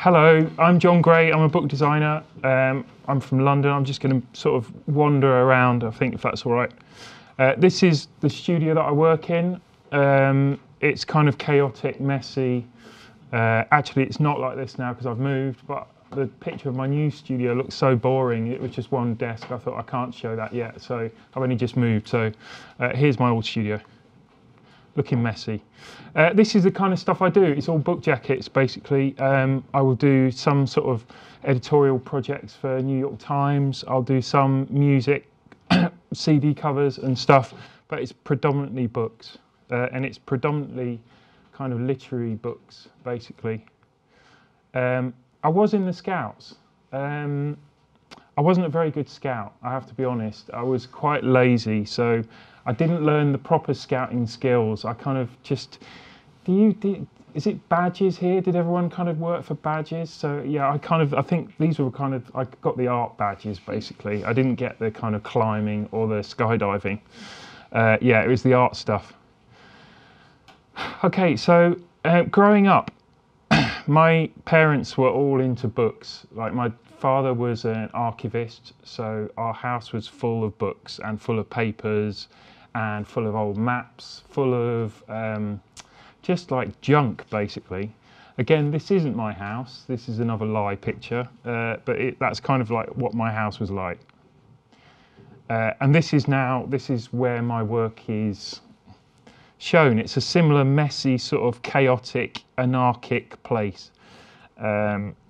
Hello, I'm Jon Gray. I'm a book designer. I'm from London. I'm just going to sort of wander around, I think, if that's all right. This is the studio that I work in. It's kind of chaotic, messy. Actually, it's not like this now because I've moved, but the picture of my new studio looks so boring. It was just one desk. I thought I can't show that yet, so I've only just moved. So here's my old studio, looking messy. This is the kind of stuff I do. It's all book jackets, basically. I will do some sort of editorial projects for New York Times. I'll do some music, CD covers and stuff, but it's predominantly books. And it's predominantly kind of literary books, basically. I was in the Scouts. I wasn't a very good scout, I have to be honest. I was quite lazy, so I didn't learn the proper scouting skills. I kind of just, is it badges here? Did everyone kind of work for badges? So yeah, I think these were kind of, I got the art badges basically. I didn't get the kind of climbing or the skydiving. Yeah, it was the art stuff. Okay, so growing up, my parents were all into books. Like my father was an archivist, so our house was full of books and full of papers and full of old maps, full of just like junk, basically. Again, this isn't my house. This is another lie picture, but that's kind of like what my house was like. And this is where my work is shown. It's a similar messy, sort of chaotic, anarchic place.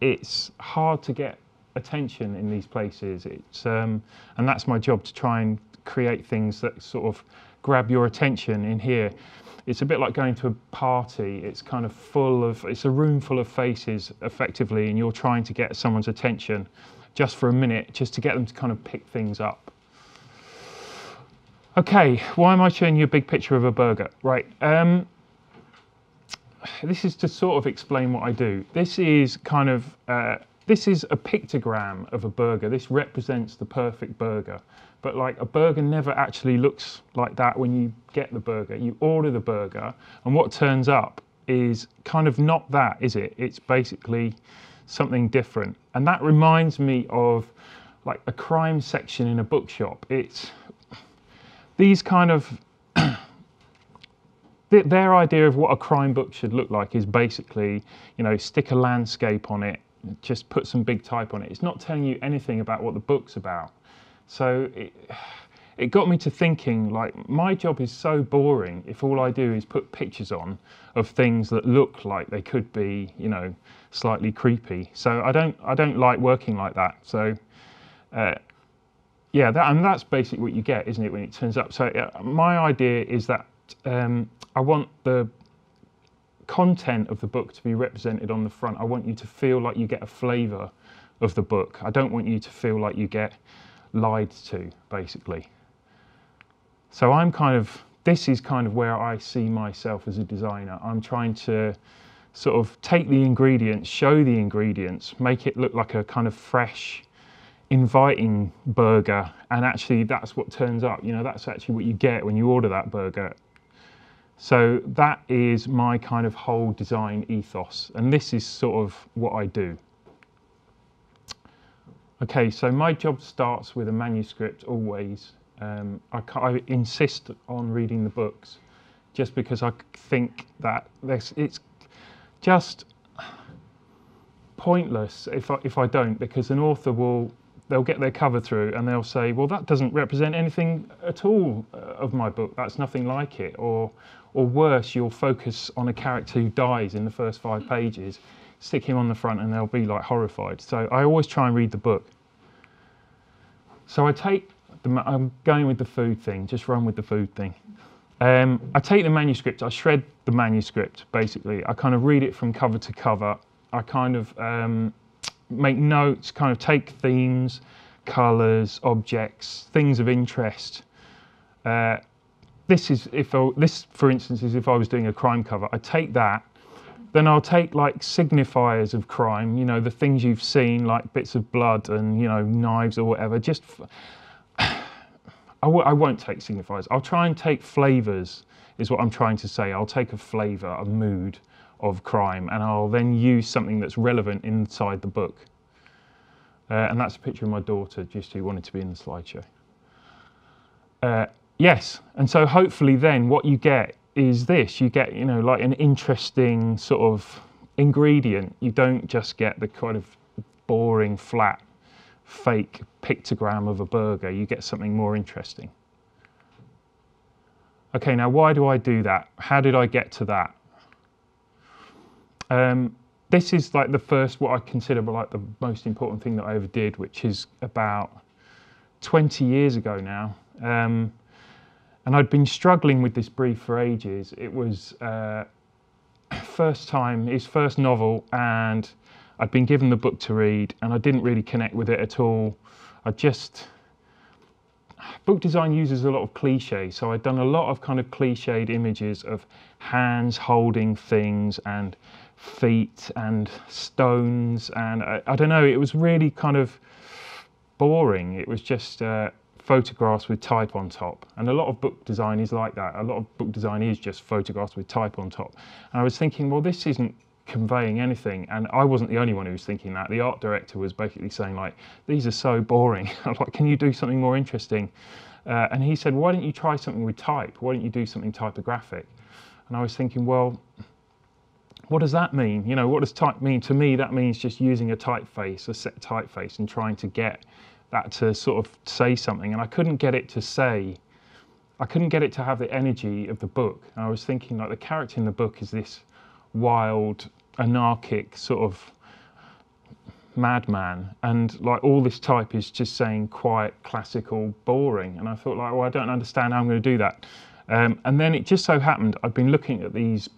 It's hard to get attention in these places. And that's my job, to try and create things that sort of grab your attention in here. It's a bit like going to a party. It's kind of it's a room full of faces, effectively, and you're trying to get someone's attention just for a minute, just to get them to kind of pick things up. Okay, why am I showing you a big picture of a burger? Right, this is to sort of explain what I do. This is kind of, this is a pictogram of a burger. This represents the perfect burger. But like, a burger never actually looks like that when you get the burger. You order the burger, and what turns up is kind of not that, is it? It's basically something different. And that reminds me of like a crime section in a bookshop. It's these kind of, their idea of what a crime book should look like is basically, you know, stick a landscape on it, just put some big type on it. It's not telling you anything about what the book's about. So it got me to thinking, like, my job is so boring if all I do is put pictures on of things that look like they could be, you know, slightly creepy. So I don't like working like that. So yeah, that's basically what you get, isn't it, when it turns up. So my idea is that I want the content of the book to be represented on the front. I want you to feel like you get a flavour of the book. I don't want you to feel like you get lied to, basically. So this is kind of where I see myself as a designer. I'm trying to sort of take the ingredients, show the ingredients, make it look like a kind of fresh, inviting burger, and actually that's what turns up. You know, that's actually what you get when you order that burger. So that is my kind of whole design ethos, and this is sort of what I do. Okay, so my job starts with a manuscript always. I insist on reading the books just because I think that it's just pointless if I don't, because an author they'll get their cover through and they'll say, well, that doesn't represent anything at all of my book. That's nothing like it. Or worse, you'll focus on a character who dies in the first 5 pages, stick him on the front, and they'll be like horrified. So I always try and read the book. So I'm going with the food thing, just run with the food thing. I take the manuscript, I shred the manuscript, basically. I kind of read it from cover to cover. I kind of make notes, kind of take themes, colours, objects, things of interest. This, for instance, is if I was doing a crime cover. I take that, then I'll take like signifiers of crime, you know, the things you've seen, like bits of blood and, you know, knives or whatever. Just, I won't take signifiers. I'll try and take flavours, is what I'm trying to say. I'll take a flavour, a mood, of crime, and I'll then use something that's relevant inside the book. And that's a picture of my daughter, just who wanted to be in the slideshow. Yes, and so hopefully then what you get is this. You get, you know, like an interesting sort of ingredient. You don't just get the kind of boring, flat, fake pictogram of a burger. You get something more interesting. Okay, now why do I do that? How did I get to that? This is like the first, what I consider like the most important thing that I ever did, which is about 20 years ago now. And I'd been struggling with this brief for ages. It was his first novel, and I'd been given the book to read, and I didn't really connect with it at all. Book design uses a lot of cliches, so I'd done a lot of kind of cliched images of hands holding things and feet and stones, and I don't know, it was really kind of boring. It was just photographs with type on top, and a lot of book design is like that. A lot of book design is just photographs with type on top, and I was thinking, well, this isn't conveying anything. And I wasn't the only one who was thinking that. The art director was basically saying, like, these are so boring. I'm like, can you do something more interesting? And he said, why don't you try something with type? Why don't you do something typographic? And I was thinking, well, what does that mean? You know, what does type mean? To me, that means just using a typeface, a set typeface, and trying to get that to sort of say something. And I couldn't get it to say, I couldn't get it to have the energy of the book. And I was thinking, like, the character in the book is this wild, anarchic sort of madman, and like all this type is just saying quiet, classical, boring. And I thought, like, well, I don't understand how I'm going to do that. And then it just so happened I'd been looking at these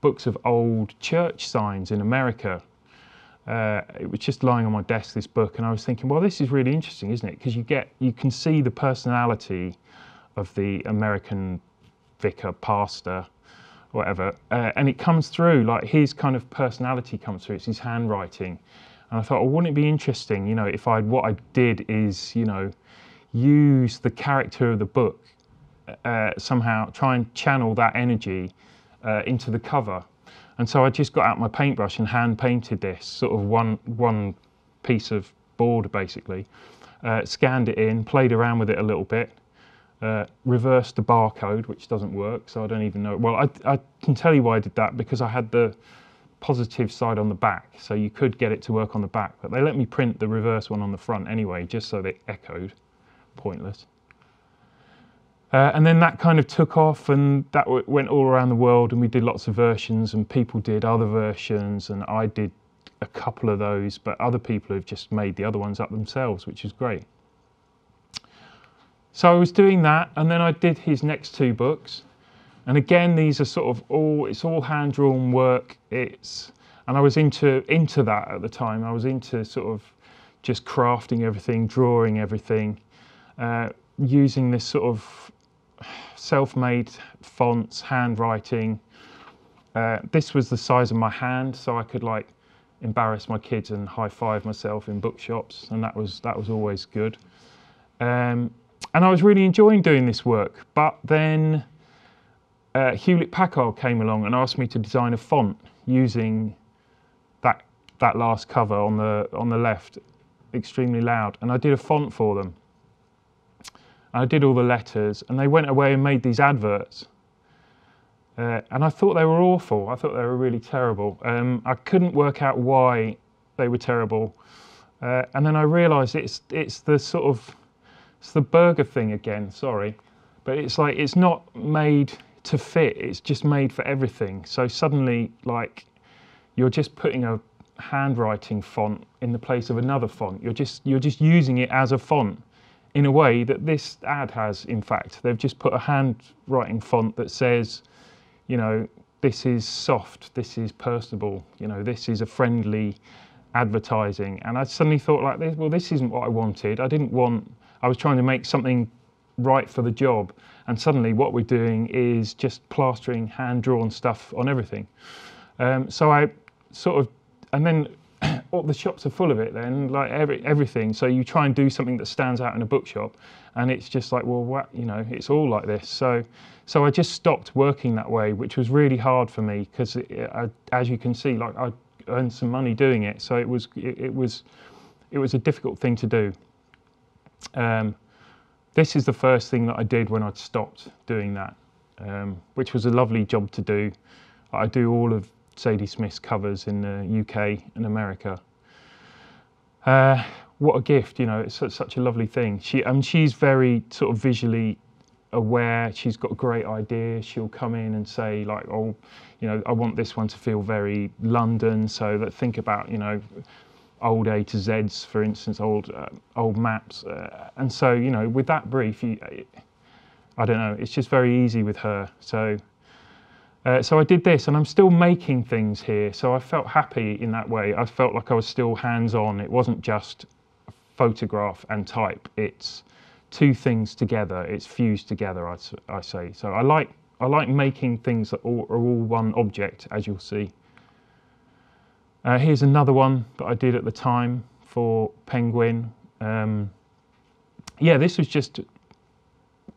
books of old church signs in America. It was just lying on my desk, this book, and I was thinking, well, this is really interesting, isn't it? Because you can see the personality of the American vicar, pastor, whatever, and it comes through, like his kind of personality comes through. It's his handwriting, and I thought, well, wouldn't it be interesting, you know, if what I did is, you know, use the character of the book, somehow try and channel that energy into the cover. And so I just got out my paintbrush and hand painted this sort of one piece of board, basically, scanned it in, played around with it a little bit. Reversed the barcode, which doesn't work, so I don't even know. Well, I can tell you why I did that, because I had the positive side on the back, so you could get it to work on the back, but they let me print the reverse one on the front anyway, just so they echoed. Pointless. And then that kind of took off, and that went all around the world, and we did lots of versions, and people did other versions, and I did a couple of those, but other people have just made the other ones up themselves, which is great. So I was doing that, and then I did his next two books, and again, these are sort of it's all hand-drawn work. And I was into that at the time. I was into sort of just crafting everything, drawing everything, using this sort of self-made fonts, handwriting. This was the size of my hand, so I could like embarrass my kids and high-five myself in bookshops, and that was always good. And I was really enjoying doing this work, but then Hewlett-Packard came along and asked me to design a font using that last cover on the left, extremely loud, and I did a font for them. I did all the letters, and they went away and made these adverts. And I thought they were awful. I thought they were really terrible. I couldn't work out why they were terrible. And then I realised it's the burger thing again, sorry. But it's like, it's not made to fit, it's just made for everything. So suddenly, like, you're just putting a handwriting font in the place of another font. You're just using it as a font in a way that this ad has, in fact. They've just put a handwriting font that says, you know, this is soft, this is personable, you know, this is a friendly advertising. And I suddenly thought, like, well, this isn't what I wanted. I was trying to make something right for the job, and suddenly what we're doing is just plastering hand-drawn stuff on everything. So I sort of, and then all the shops are full of it then, like everything. So you try and do something that stands out in a bookshop, and it's just like, well, what, you know, it's all like this. So I just stopped working that way, which was really hard for me because, as you can see, like I earned some money doing it. So it was a difficult thing to do. This is the first thing that I did when I'd stopped doing that, which was a lovely job to do. I do all of Zadie Smith's covers in the UK and America. What a gift, you know, it's such a lovely thing. She's very sort of visually aware. She's got great ideas. She'll come in and say like, oh, you know, I want this one to feel very London, so that think about, you know, old A to Zs, for instance, old maps. And so, you know, with that brief, I don't know, it's just very easy with her. So I did this, and I'm still making things here, so I felt happy in that way. I felt like I was still hands-on. It wasn't just photograph and type. It's two things together. It's fused together, I say. So I like making things that are all one object, as you'll see. Here's another one that I did at the time for Penguin. Yeah, this was just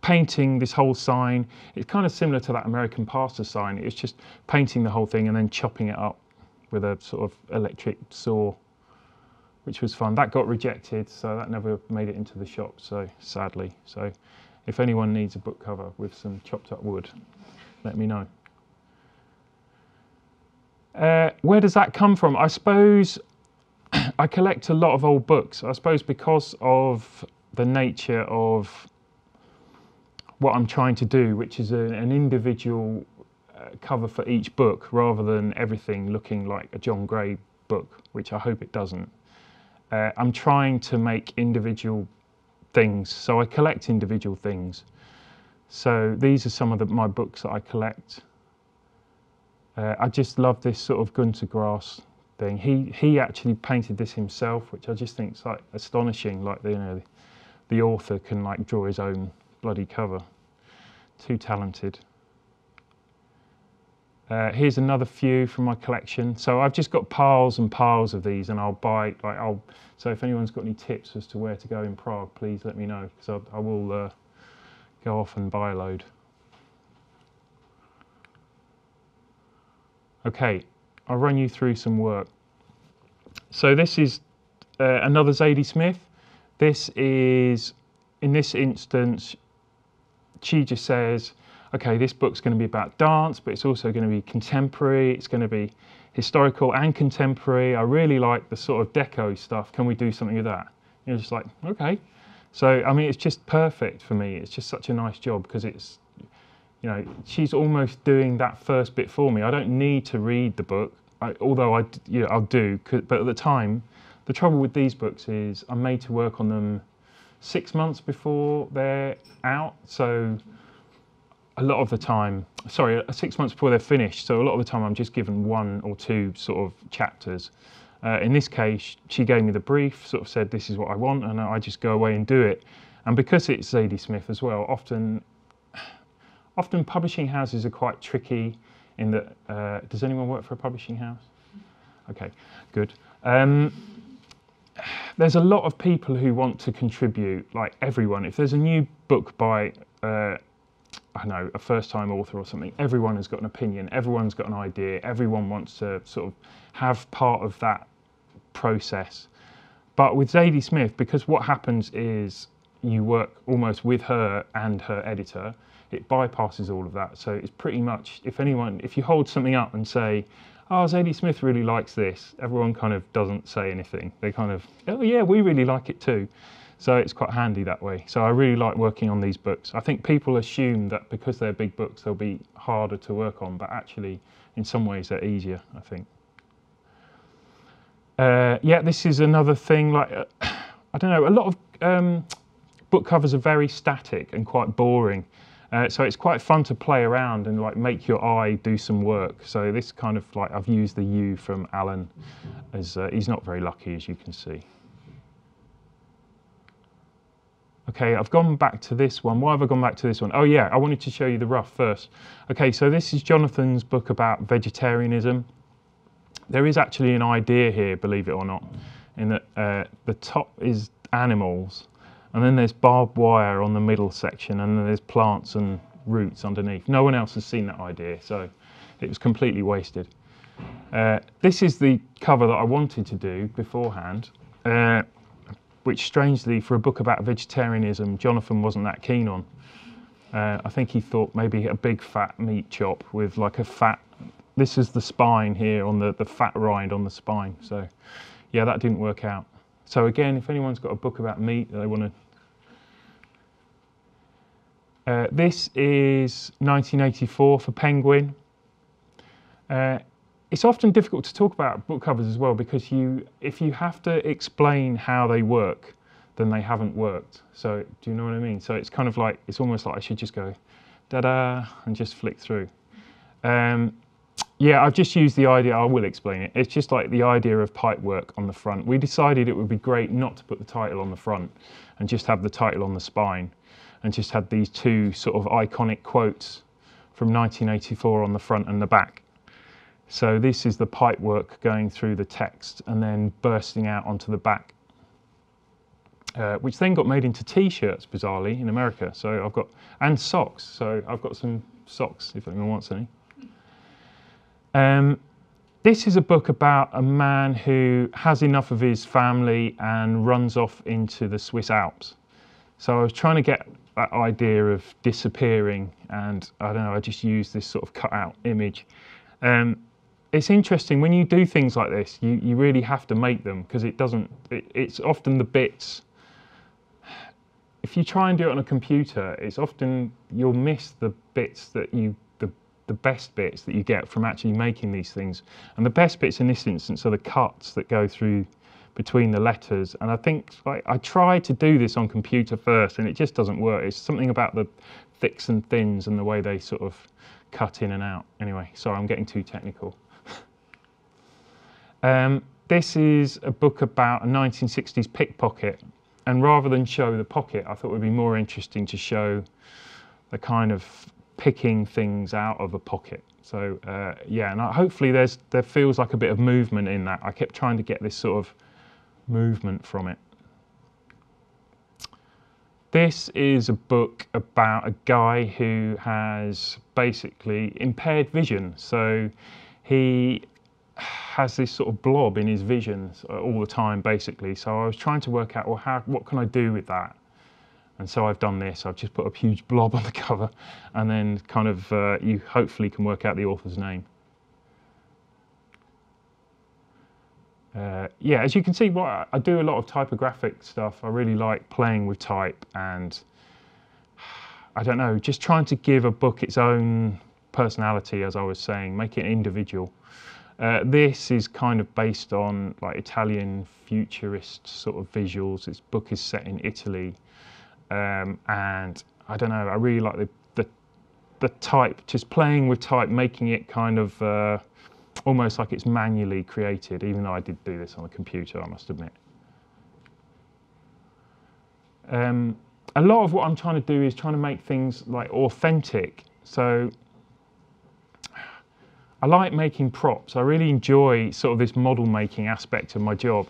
painting this whole sign. It's kind of similar to that American pastor sign. It's just painting the whole thing and then chopping it up with a sort of electric saw, which was fun. That got rejected, so that never made it into the shop, so sadly. So if anyone needs a book cover with some chopped up wood, let me know. Where does that come from? I suppose I collect a lot of old books. I suppose because of the nature of what I'm trying to do, which is an individual cover for each book rather than everything looking like a Jon Gray book, which I hope it doesn't. I'm trying to make individual things, so I collect individual things. So these are some of my books that I collect. I just love this sort of Gunter Grass thing. He actually painted this himself, which I just think is like astonishing. Like the author can like draw his own bloody cover. Too talented. Here's another few from my collection. So I've just got piles and piles of these, and I'll buy so if anyone's got any tips as to where to go in Prague, please let me know, because I will go off and buy a load. Okay, I'll run you through some work. So this is another Zadie Smith. This is, in this instance, she just says, okay, this book's going to be about dance, but it's also going to be contemporary. It's going to be historical and contemporary. I really like the sort of deco stuff. Can we do something with that? You're just like, okay. So, I mean, it's just perfect for me. It's just such a nice job because it's, you know, she's almost doing that first bit for me. I don't need to read the book, although I'll do. But at the time, the trouble with these books is I'm made to work on them 6 months before they're out. So a lot of the time, 6 months before they're finished. So a lot of the time I'm just given 1 or 2 sort of chapters. In this case, she gave me the brief, sort of said, this is what I want, and I just go away and do it. And because it's Zadie Smith as well, often publishing houses are quite tricky in that, does anyone work for a publishing house? Okay, good. There's a lot of people who want to contribute, like everyone. If there's a new book by, I don't know, a first-time author or something, everyone has got an opinion, everyone's got an idea, everyone wants to sort of have part of that process. But with Zadie Smith, because what happens is you work almost with her and her editor, it bypasses all of that. So it's pretty much, if you hold something up and say, oh, Zadie Smith really likes this, everyone kind of doesn't say anything. They kind of, oh yeah, we really like it too. So it's quite handy that way. So I really like working on these books. I think people assume that because they're big books, they'll be harder to work on, but actually, in some ways, they're easier, I think. Yeah, this is another thing, like, I don't know, a lot of book covers are very static and quite boring. So it's quite fun to play around and like make your eye do some work. So this kind of like, I've used the U from Alan, as he's not very lucky, as you can see. Okay, I've gone back to this one. Why have I gone back to this one? Oh yeah, I wanted to show you the rough first. Okay, so this is Jonathan's book about vegetarianism. There is actually an idea here, believe it or not, in that the top is animals, and then there's barbed wire on the middle section, and then there's plants and roots underneath. No one else has seen that idea, so it was completely wasted. This is the cover that I wanted to do beforehand, which strangely, for a book about vegetarianism, Jonathan wasn't that keen on. I think he thought maybe a big fat meat chop with like a fat, this is the spine here on the fat rind on the spine. So yeah, that didn't work out. So again, if anyone's got a book about meat that they want to... this is 1984 for Penguin. It's often difficult to talk about book covers as well, because if you have to explain how they work, then they haven't worked. So do you know what I mean? So it's kind of like, it's almost like I should just go da-da and just flick through. Yeah, I've just used the idea, I will explain it. It's just like the idea of pipe work on the front. We decided it would be great not to put the title on the front and just have the title on the spine, and just had these two sort of iconic quotes from 1984 on the front and the back. So this is the pipe work going through the text and then bursting out onto the back, which then got made into t-shirts, bizarrely, in America. So I've got, and socks. So I've got some socks if anyone wants any. This is a book about a man who has enough of his family and runs off into the Swiss Alps. So I was trying to get that idea of disappearing, and I don't know, I just used this sort of cut out image. It's interesting when you do things like this, you really have to make them, because it's often the bits. If you try and do it on a computer, it's often, you'll miss the bits that the best bits that you get from actually making these things. And the best bits in this instance are the cuts that go through between the letters. And I think I tried to do this on computer first, and it just doesn't work. It's something about the thicks and thins and the way they sort of cut in and out. Anyway, sorry, I'm getting too technical. This is a book about a 1960s pickpocket, and rather than show the pocket, I thought it would be more interesting to show the kind of picking things out of a pocket. So yeah, and hopefully there feels like a bit of movement in that. I kept trying to get this sort of movement from it. This is a book about a guy who has basically impaired vision. So he has this sort of blob in his vision all the time, basically. So I was trying to work out, well, what can I do with that? And so I've done this. I've just put a huge blob on the cover, and then kind of you hopefully can work out the author's name. Yeah, as you can see, I do a lot of typographic stuff. I really like playing with type, and I don't know, just trying to give a book its own personality, as I was saying, make it individual. This is kind of based on like Italian futurist sort of visuals. This book is set in Italy. And I don't know, I really like the type, just playing with type, making it kind of almost like it's manually created, even though I did do this on a computer, I must admit. A lot of what I'm trying to do is trying to make things like authentic. So I like making props. I really enjoy sort of this model making aspect of my job.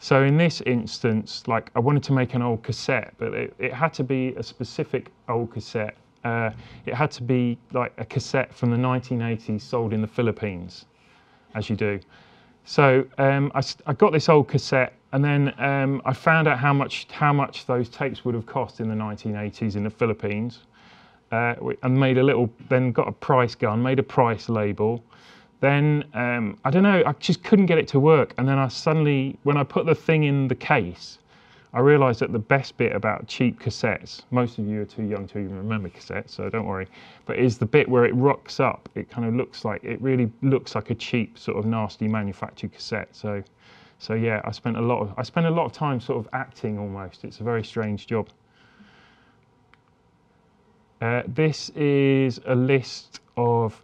So in this instance, like I wanted to make an old cassette, but it had to be a specific old cassette. It had to be like a cassette from the 1980s sold in the Philippines, as you do. So I got this old cassette, and then I found out how much those tapes would have cost in the 1980s in the Philippines, and made then got a price gun, made a price label. Then, I don't know, I just couldn't get it to work. And then I suddenly, when I put the thing in the case, I realised that the best bit about cheap cassettes, most of you are too young to even remember cassettes, so don't worry, but is the bit where it rocks up. It kind of looks like, it really looks like a cheap sort of nasty manufactured cassette. So yeah, I spent a lot of time sort of acting almost. It's a very strange job. This is a list of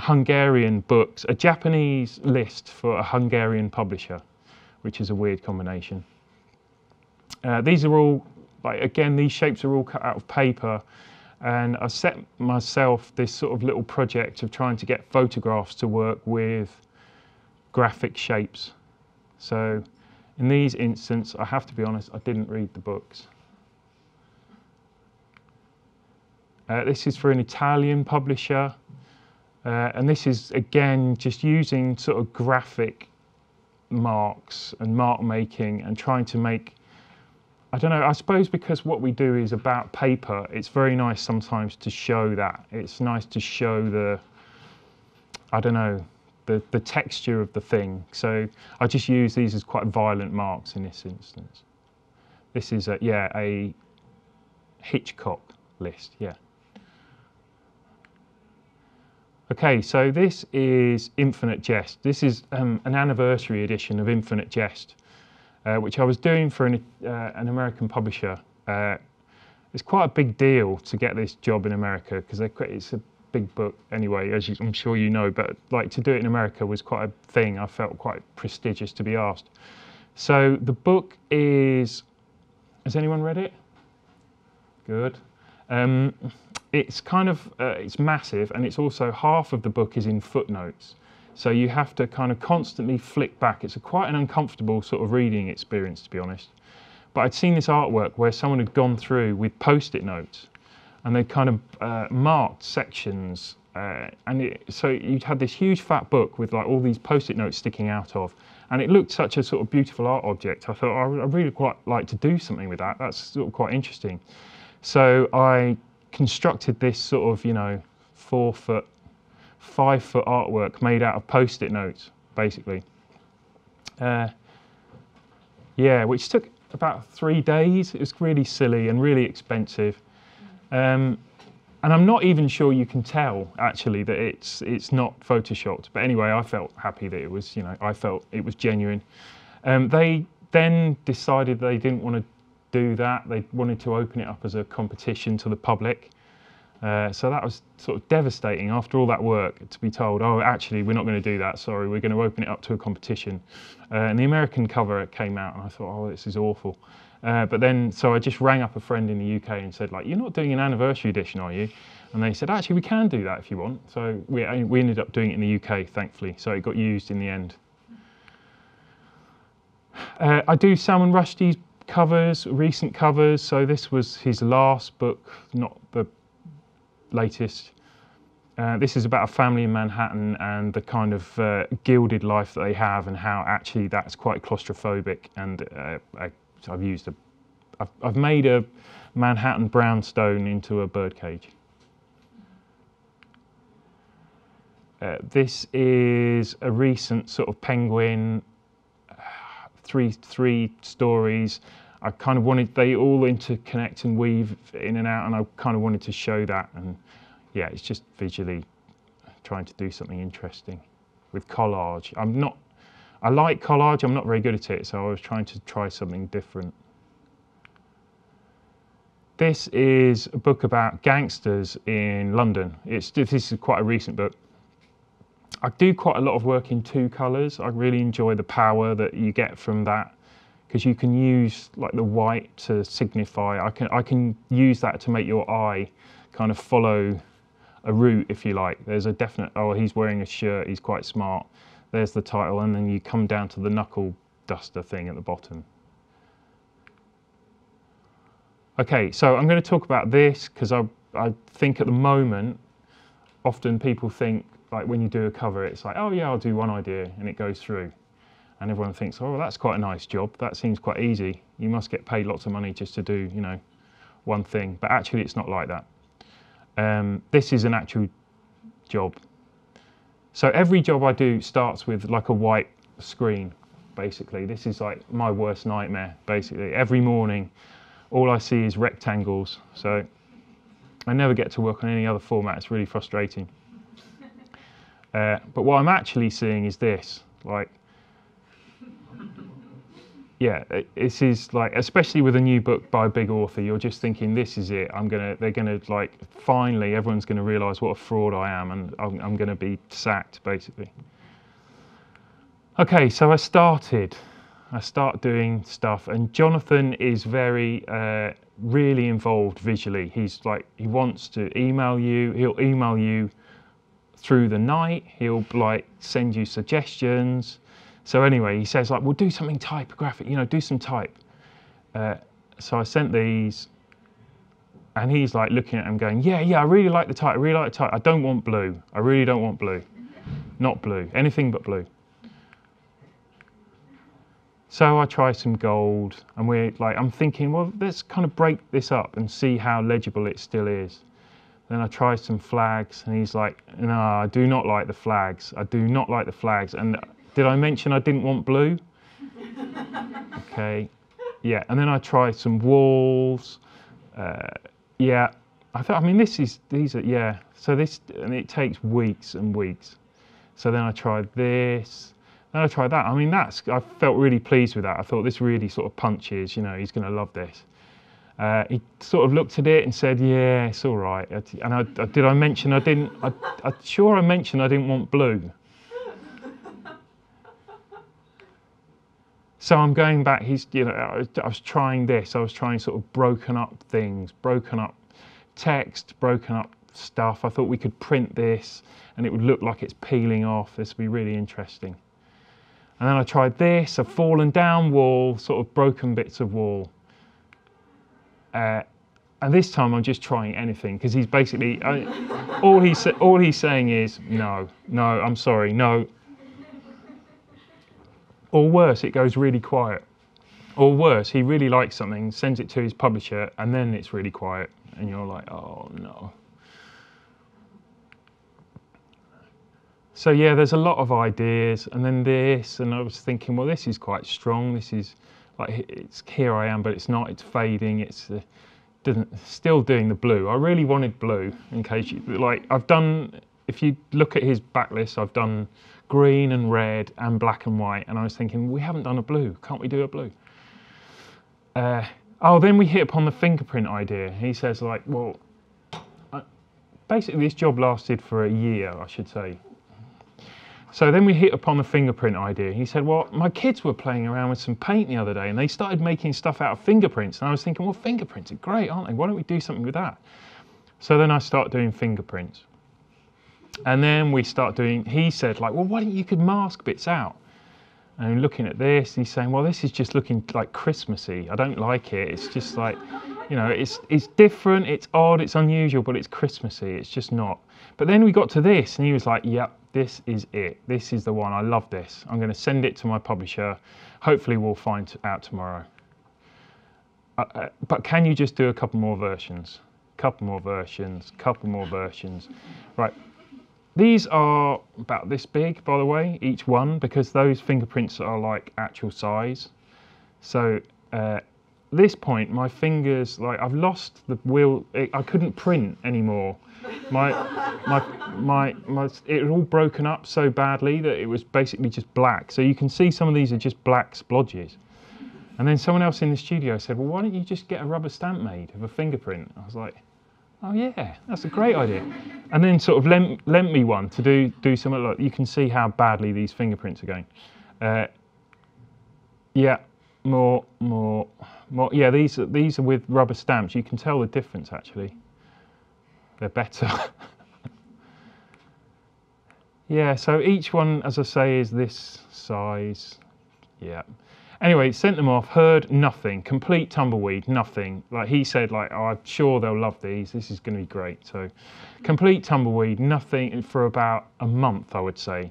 Hungarian books, a Japanese list for a Hungarian publisher, which is a weird combination. These are all, like, again, these shapes are all cut out of paper, and I set myself this sort of little project of trying to get photographs to work with graphic shapes. So in these instances, I have to be honest, I didn't read the books. This is for an Italian publisher, and this is again just using sort of graphic marks and mark making and trying to make, I don't know, I suppose because what we do is about paper, it's very nice sometimes to show that. It's nice to show the, I don't know, the texture of the thing. So I just use these as quite violent marks in this instance. This is a Hitchcock list, yeah. Okay, so this is Infinite Jest. This is an anniversary edition of Infinite Jest, which I was doing for an American publisher. It's quite a big deal to get this job in America because it's a big book anyway, as I'm sure you know, but like to do it in America was quite a thing. I felt quite prestigious to be asked. So the book is, has anyone read it? Good. It's kind of, it's massive, and it's also half of the book is in footnotes. So you have to kind of constantly flick back. It's quite an uncomfortable sort of reading experience, to be honest. But I'd seen this artwork where someone had gone through with Post-it notes, and they'd kind of marked sections. So you'd had this huge fat book with like all these Post-it notes sticking out of, and it looked such a sort of beautiful art object. I thought, I really quite like to do something with that. That's sort of quite interesting. So I constructed this sort of, 4 foot, 5 foot artwork made out of Post-it notes, basically. Yeah, which took about 3 days. It was really silly and really expensive. And I'm not even sure you can tell, actually, that it's not photoshopped. But anyway, I felt happy that it was, I felt it was genuine. They then decided they didn't want to do that. They wanted to open it up as a competition to the public. So that was sort of devastating after all that work to be told, oh, actually, we're not going to do that. Sorry, we're going to open it up to a competition. And the American cover came out, and I thought, oh, this is awful. But then, so I just rang up a friend in the UK and said, like, you're not doing an anniversary edition, are you? And they said, actually, we can do that if you want. So we ended up doing it in the UK, thankfully. So it got used in the end. I do Salman Rushdie's covers, recent covers. So this was his last book, not the latest. This is about a family in Manhattan and the kind of gilded life that they have, and how actually that's quite claustrophobic. And I've made a Manhattan brownstone into a birdcage. This is a recent sort of penguin, three stories. I kind of wanted, they all interconnect and weave in and out, and I kind of wanted to show that. And yeah, it's just visually trying to do something interesting with collage. I like collage, I'm not very good at it, so I was trying to try something different. This is a book about gangsters in London. This is quite a recent book. I do quite a lot of work in 2 colours. I really enjoy the power that you get from that, because you can use like the white to signify. I can use that to make your eye kind of follow a route, if you like. There's a definite, oh, he's wearing a shirt, he's quite smart. There's the title, and then you come down to the knuckle duster thing at the bottom. Okay, so I'm going to talk about this because I think at the moment, often people think, like when you do a cover, it's like, oh yeah, I'll do one idea and it goes through. And everyone thinks, oh, well, that's quite a nice job. That seems quite easy. You must get paid lots of money just to do, one thing. But actually, it's not like that. This is an actual job. So every job I do starts with like a white screen, basically. This is like my worst nightmare, basically. Every morning, all I see is rectangles. So I never get to work on any other format. It's really frustrating. But what I'm actually seeing is this, like, yeah, this is like, especially with a new book by a big author, you're just thinking, this is it. They're gonna like, finally, everyone's gonna realise what a fraud I am, and I'm gonna be sacked, basically. Okay, so I start doing stuff, and Jonathan is very, really involved visually. He's like, he wants to email you. He'll email you through the night. He'll like send you suggestions. So anyway, he says like, well, do something typographic, you know, do some type. So I sent these, and he's like looking at them going, yeah, I really like the type, I really like the type. I don't want blue. I really don't want blue. Not blue, anything but blue. So I try some gold, and I'm thinking, well, let's kind of break this up and see how legible it still is. Then I try some flags, and he's like, no, I do not like the flags. I do not like the flags. And did I mention I didn't want blue? Okay, yeah. And then I try some walls. Yeah, I mean, these are, yeah. So this, and it takes weeks and weeks. So then I tried this. Then I tried that. I mean, I felt really pleased with that. I thought this really sort of punches, you know, he's going to love this. He sort of looked at it and said, yeah, it's all right. And did I mention I didn't, I'm sure I mentioned I didn't want blue. So I'm going back, you know, I was trying this. I was trying sort of broken up things, broken up text, broken up stuff. I thought we could print this and it would look like it's peeling off. This would be really interesting. And then I tried this, a fallen down wall, sort of broken bits of wall. And this time I'm just trying anything, because he's basically, all he's saying is, no, I'm sorry, no. Or worse, it goes really quiet. Or worse, he really likes something, sends it to his publisher, and then it's really quiet. And you're like, oh no. So yeah, there's a lot of ideas, and then this, and I was thinking, well, this is quite strong. This is like, it's here I am, but it's not. It's fading. It's still doing the blue. I really wanted blue, in case you like. I've done. If you look at his backlist, I've done green and red and black and white, and I was thinking, we haven't done a blue. Can't we do a blue? Oh, then we hit upon the fingerprint idea. He says like, well, basically this job lasted for a year, I should say. So then we hit upon the fingerprint idea. He said, well, my kids were playing around with some paint the other day and they started making stuff out of fingerprints. And I was thinking, well, fingerprints are great, aren't they? Why don't we do something with that? So then I start doing fingerprints. And then we start doing, he said like, well, why don't you could mask bits out? And looking at this, he's saying, well, this is just looking like Christmassy. I don't like it. It's just like, you know, it's different, it's odd, it's unusual, but it's Christmassy. It's just not. But then we got to this and he was like, yep, this is it. This is the one. I love this. I'm going to send it to my publisher. Hopefully we'll find out tomorrow. But can you just do a couple more versions? Couple more versions, couple more versions. Right. These are about this big, by the way, each one, because those fingerprints are like actual size. So this point, my fingers, like I've lost the wheel. I couldn't print anymore. It was all broken up so badly that it was basically just black. So you can see some of these are just black splodges. And then someone else in the studio said, well, why don't you just get a rubber stamp made of a fingerprint? I was like, oh yeah, that's a great idea. And then sort of lent me one to do something like, you can see how badly these fingerprints are going. Yeah, more. Yeah, these are with rubber stamps. You can tell the difference actually. They're better. Yeah, so each one, as I say, is this size. Yeah. Anyway, sent them off, heard nothing, complete tumbleweed, nothing. Like he said, like, oh, I'm sure they'll love these, this is going to be great. So complete tumbleweed, nothing for about a month, I would say.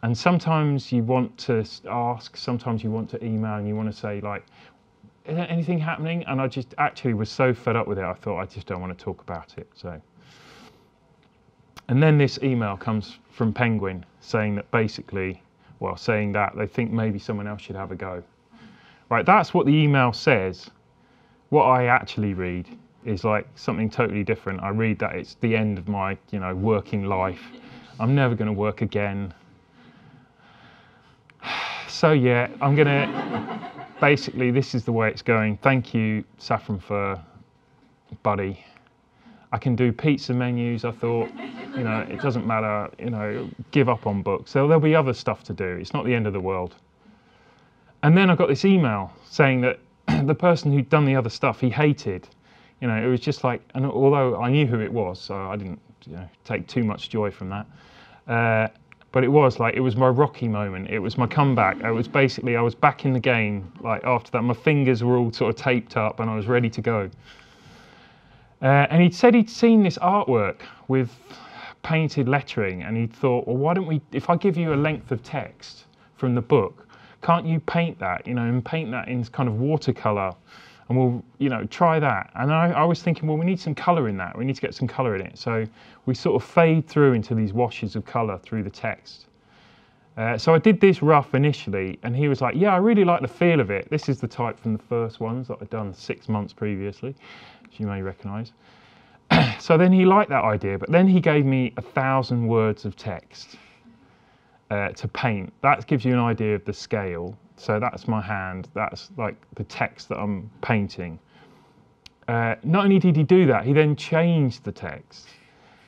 And sometimes you want to ask, sometimes you want to email and you want to say like, is there anything happening? And I just actually was so fed up with it, I thought I just don't want to talk about it. So. And then this email comes from Penguin saying that basically, well, saying that they think maybe someone else should have a go. Right, that's what the email says. What I actually read is like something totally different. I read that it's the end of my, you know, working life. I'm never going to work again. So yeah, I'm going to, basically this is the way it's going. Thank you, Saffron Fur, buddy. I can do pizza menus, I thought, you know, it doesn't matter, you know, give up on books. So there'll be other stuff to do. It's not the end of the world. And then I got this email saying that the person who'd done the other stuff, he hated. You know, it was just like, and although I knew who it was, so I didn't, you know, take too much joy from that. But it was my Rocky moment. It was my comeback. I was back in the game. Like after that, my fingers were all sort of taped up and I was ready to go. And he'd said he'd seen this artwork with painted lettering, and he thought, well, why don't we, if I give you a length of text from the book, can't you paint that, and paint that in kind of watercolor, and we'll, try that. And I was thinking, well, we need some color in that. We need to get some color in it. So we sort of fade through into these washes of color through the text. So I did this rough initially, and he was like, yeah, I really like the feel of it. This is the type from the first ones that I'd done 6 months previously, which you may recognize. So then he liked that idea, but then he gave me 1,000 words of text to paint. That gives you an idea of the scale. So that's my hand, that's like the text that I'm painting. Not only did he do that, he then changed the text.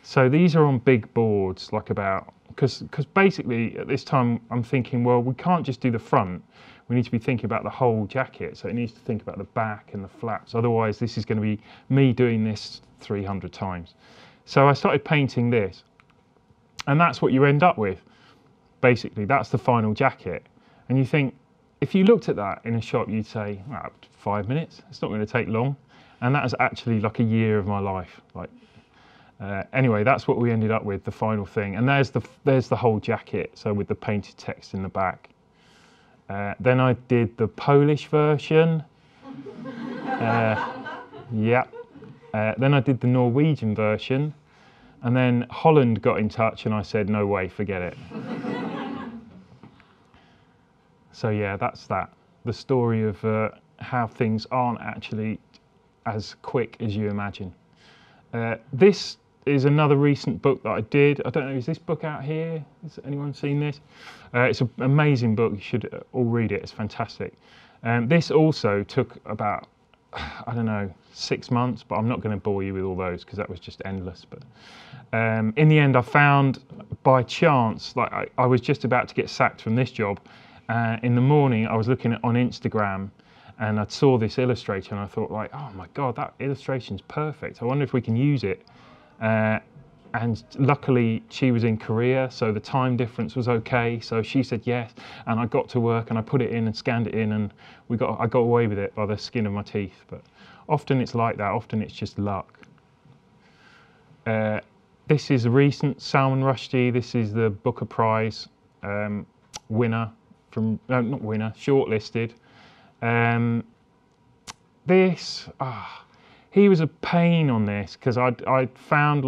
So these are on big boards, because basically at this time I'm thinking, well, we can't just do the front. We need to be thinking about the whole jacket. So it needs to think about the back and the flaps. Otherwise, this is going to be me doing this 300 times. So I started painting this. And that's what you end up with. Basically, that's the final jacket. And you think, if you looked at that in a shop, you'd say, 5 minutes. It's not going to take long. And that is actually like a year of my life. Anyway, that's what we ended up with, the final thing. And there's the whole jacket, so with the painted text in the back. Then I did the Polish version. Yeah. Then I did the Norwegian version. And then Holland got in touch and I said, no way, forget it. So yeah, that's that. The story of how things aren't actually as quick as you imagine. This is another recent book that I did. I don't know, is this book out here? Has anyone seen this? It's an amazing book. You should all read it. It's fantastic. This also took about, 6 months, but I'm not going to bore you with all those because that was just endless. But in the end, I found by chance, I was just about to get sacked from this job. In the morning, I was looking on Instagram and I saw this illustrator and I thought oh my God, that illustration's perfect. I wonder if we can use it. And luckily she was in Korea, so the time difference was okay. So she said yes, and I got to work and I put it in and scanned it in, and I got away with it by the skin of my teeth. But often it's like that. Often it's just luck. This is a recent Salman Rushdie. This is the Booker Prize winner not winner, shortlisted. He was a pain on this because I'd found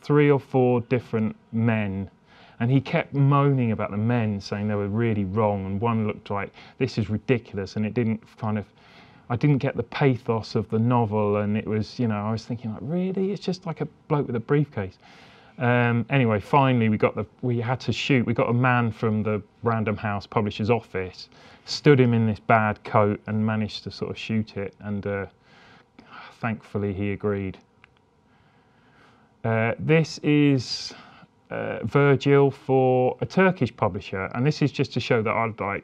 3 or 4 different men, and he kept moaning about the men, saying they were really wrong, and one looked like this is ridiculous, and it didn't I didn't get the pathos of the novel, and it was, I was thinking really, it's just like a bloke with a briefcase. Anyway, finally we had to shoot. We got a man from the Random House publisher's office, stood him in this bad coat, and managed to sort of shoot it, and thankfully he agreed. This is Virgil for a Turkish publisher, and this is just to show that I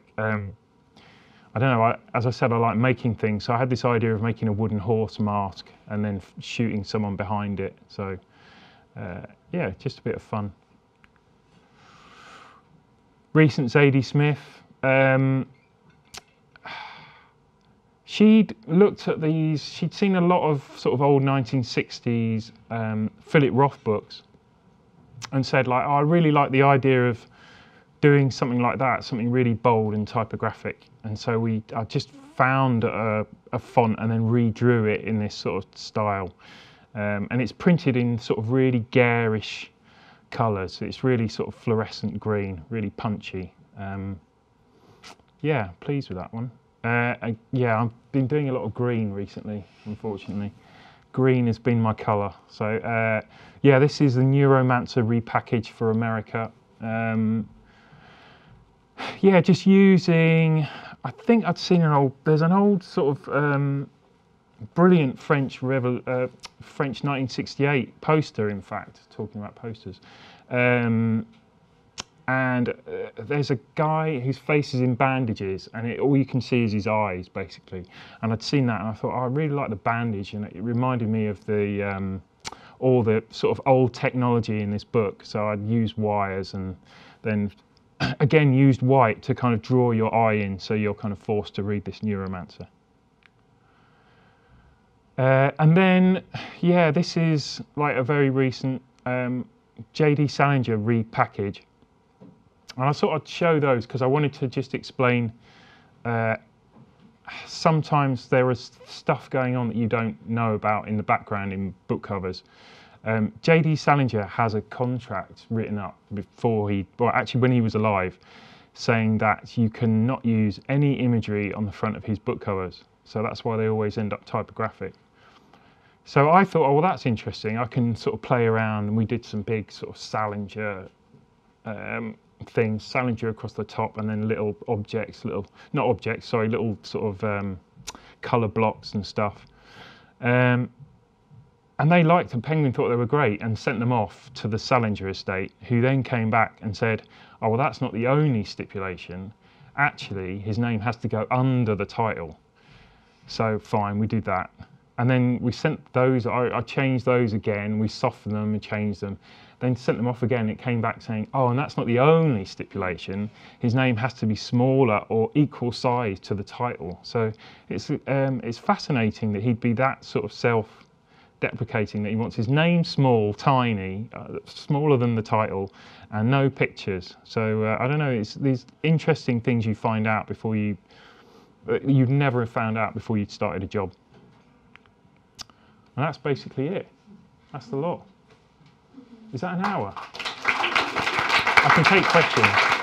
don't know, as I said, I like making things, so I had this idea of making a wooden horse mask and then shooting someone behind it. So yeah, just a bit of fun. Recent Zadie Smith. She'd looked at these, she'd seen a lot of sort of old 1960s Philip Roth books and said I really like the idea of doing something like that, something really bold and typographic. And so I just found a font and then redrew it in this sort of style. And it's printed in sort of really garish colours. It's really sort of fluorescent green, really punchy. Yeah, pleased with that one. Yeah, I've been doing a lot of green recently, unfortunately. Green has been my colour. So yeah, this is the Neuromancer Repackage for America. Yeah, just using, I think I'd seen there's an old sort of brilliant French 1968 poster, in fact, talking about posters. And there's a guy whose face is in bandages, and all you can see is his eyes, basically. And I'd seen that, and I thought, I really like the bandage, and it reminded me of all the sort of old technology in this book. So I'd use wires and then again used white to kind of draw your eye in, so you're kind of forced to read this Neuromancer. And then, yeah, this is like a very recent Salinger Repackage. And I thought I'd show those because I wanted to just explain sometimes there is stuff going on that you don't know about in the background in book covers. Salinger has a contract written up before actually when he was alive, saying that you cannot use any imagery on the front of his book covers. So that's why they always end up typographic. So I thought, oh, well, that's interesting. I can sort of play around, and we did some big sort of Salinger things, Salinger across the top, and then little objects, little sort of colour blocks and stuff. And they liked them. Penguin thought they were great and sent them off to the Salinger estate, who then came back and said, oh, well, that's not the only stipulation. Actually, his name has to go under the title. So fine, we did that. And then we sent those, I changed those again, we softened them and changed them, then sent them off again. It came back saying, oh, and that's not the only stipulation. His name has to be smaller or equal size to the title. So it's fascinating that he'd be that sort of self-deprecating, that he wants his name small, tiny, smaller than the title, and no pictures. So I don't know, it's these interesting things you find out before you'd never have found out before you'd started a job. And that's basically it. That's the lot. Is that an hour? I can take questions.